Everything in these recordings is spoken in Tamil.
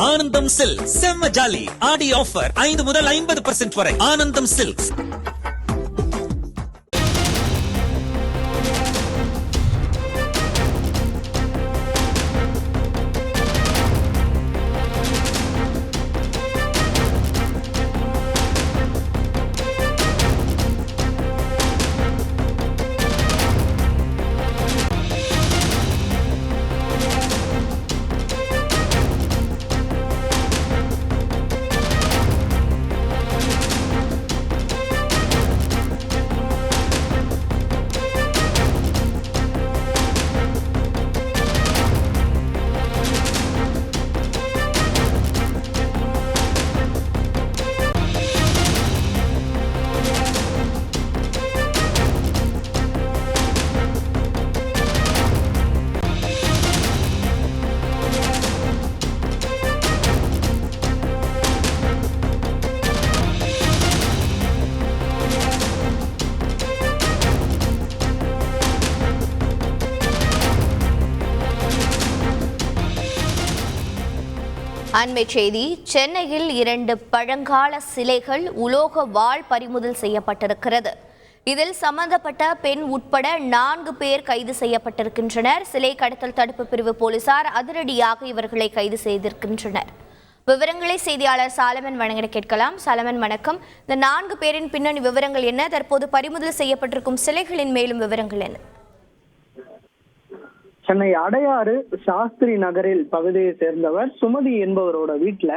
ஆனந்தம் சில்க் செம்ம ஜாலி ஆடி ஆஃபர் 5 முதல் 50% வரை. ஆனந்தம் சில்க்ஸ். அண்மை செய்தி. சென்னையில் 2 பழங்கால சிலைகள் உலோக வாள் பறிமுதல் செய்யப்பட்டிருக்கிறது. இதில் சம்பந்தப்பட்ட பெண் உட்பட 4 பேர் கைது செய்யப்பட்டிருக்கின்றனர். சிலை கடத்தல் தடுப்பு பிரிவு போலீசார் அதிரடியாக இவர்களை கைது செய்திருக்கின்றனர். விவரங்களை செய்தியாளர் சாலமன் வழங்க கேட்கலாம். சாலமன், வணக்கம். இந்த 4 பேரின் பின்னணி விவரங்கள் என்ன? தற்போது பறிமுதல் செய்யப்பட்டிருக்கும் சிலைகளின் மேலும் விவரங்கள் என்ன? சென்னை அடையாறு சாஸ்திரி நகரில் பகுதியை சேர்ந்தவர் சுமதி என்பவரோட வீட்டுல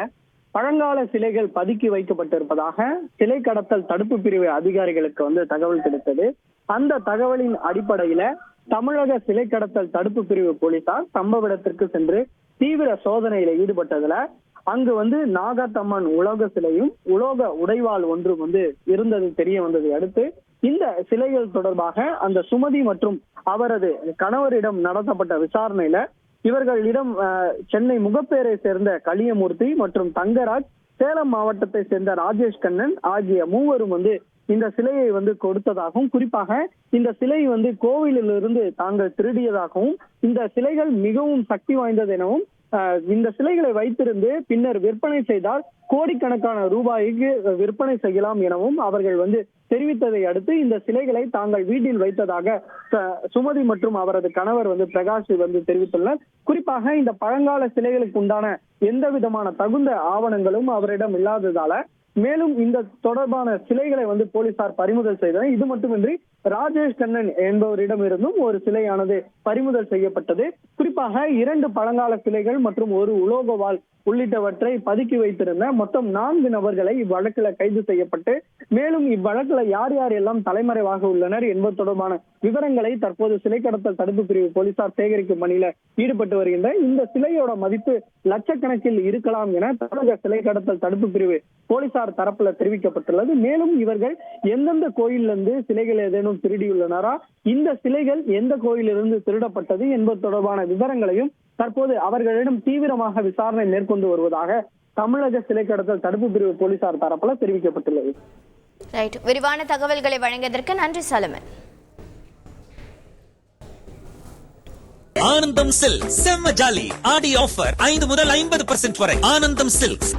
பழங்கால சிலைகள் பதுக்கி வைக்கப்பட்டிருப்பதாக சிலை கடத்தல் தடுப்பு பிரிவு அதிகாரிகளுக்கு தகவல் கிடைத்தது. அந்த தகவலின் அடிப்படையில தமிழக சிலை கடத்தல் தடுப்பு பிரிவு போலீசார் சம்பவ இடத்திற்கு சென்று தீவிர சோதனையில ஈடுபட்டதுல அங்கு நாகாத்தம்மன் உலோக சிலையும் உலோக உடைவாள் ஒன்றும் இருந்தது தெரிய வந்ததை அடுத்து இந்த சிலைகள் தொடர்பாக அந்த சுமதி மற்றும் அவரது கணவரிடம் நடத்தப்பட்ட விசாரணையில இவர்களிடம் சென்னை முகப்பேரை சேர்ந்த கலியமூர்த்தி மற்றும் தங்கராஜ், சேலம் மாவட்டத்தை சேர்ந்த ராஜேஷ் கண்ணன் ஆகிய மூவரும் இந்த சிலையை கொடுத்ததாகவும், குறிப்பாக இந்த சிலை கோவிலிலிருந்து தாங்கள் திருடியதாகவும், இந்த சிலைகள் மிகவும் சக்தி வாய்ந்தது எனவும், இந்த சிலைகளை வைத்திருந்து பின்னர் விற்பனை செய்தால் கோடிக்கணக்கான ரூபாய்க்கு விற்பனை செய்யலாம் எனவும் அவர்கள் தெரிவித்ததை அடுத்து இந்த சிலைகளை தாங்கள் வீட்டில் வைத்ததாக சுமதி மற்றும் அவரது கணவர் பிரகாஷ் தெரிவித்துள்ளனர். குறிப்பாக இந்த பழங்கால சிலைகளுக்கு உண்டான எந்த விதமான தகுந்த ஆவணங்களும் அவரிடம் இல்லாததால மேலும் இந்த தொடர்பான சிலைகளை போலீசார் பறிமுதல் செய்தனர். இது மட்டுமின்றி ராஜேஷ் கண்ணன் என்பவரிடம் இருந்தும் ஒரு சிலையானது பறிமுதல் செய்யப்பட்டது. குறிப்பாக 2 பழங்கால சிலைகள் மற்றும் ஒரு உலோக வாள் உள்ளிட்டவற்றை பதுக்கி வைத்திருந்த மொத்தம் 4 நபர்களை இவ்வழக்குல கைது செய்யப்பட்டு மேலும் இவ்வழக்குல யார் யார் எல்லாம் தலைமறைவாக உள்ளனர் என்பது தொடர்பான விவரங்களை தற்போது சிலை கடத்தல் தடுப்பு பிரிவு போலீசார் சேகரிக்கும் பணியில ஈடுபட்டு வருகின்ற இந்த சிலையோட மதிப்பு லட்சக்கணக்கில் இருக்கலாம் என தமிழக சிலை கடத்தல் தடுப்பு பிரிவு போலீசார் தரப்புல தெரிவிக்கப்பட்டுள்ளது. மேலும் இவர்கள் எந்தெந்த கோயிலிருந்து சிலைகள் ஏதேனும் திருடியுள்ளனரா, இந்த சிலைகள் எந்த கோயிலிருந்து திருடப்பட்டது என்பது தொடர்பான விவரங்களையும் தற்போது அவர்களிடம் தீவிரமாக விசாரணை மேற்கொண்டு வருவதாக தமிழக சிலை கடத்தல் தடுப்பு பிரிவு போலீசார் தரப்புல தெரிவிக்கப்பட்டுள்ளது. விரிவான தகவல்களை வழங்கியதற்கு நன்றி சாலமன். ஆனந்தம் சில்க் செம்ம ஜாலி ஆடி ஆஃபர் 5 முதல் 50% வரை. ஆனந்தம் சில்க்ஸ்.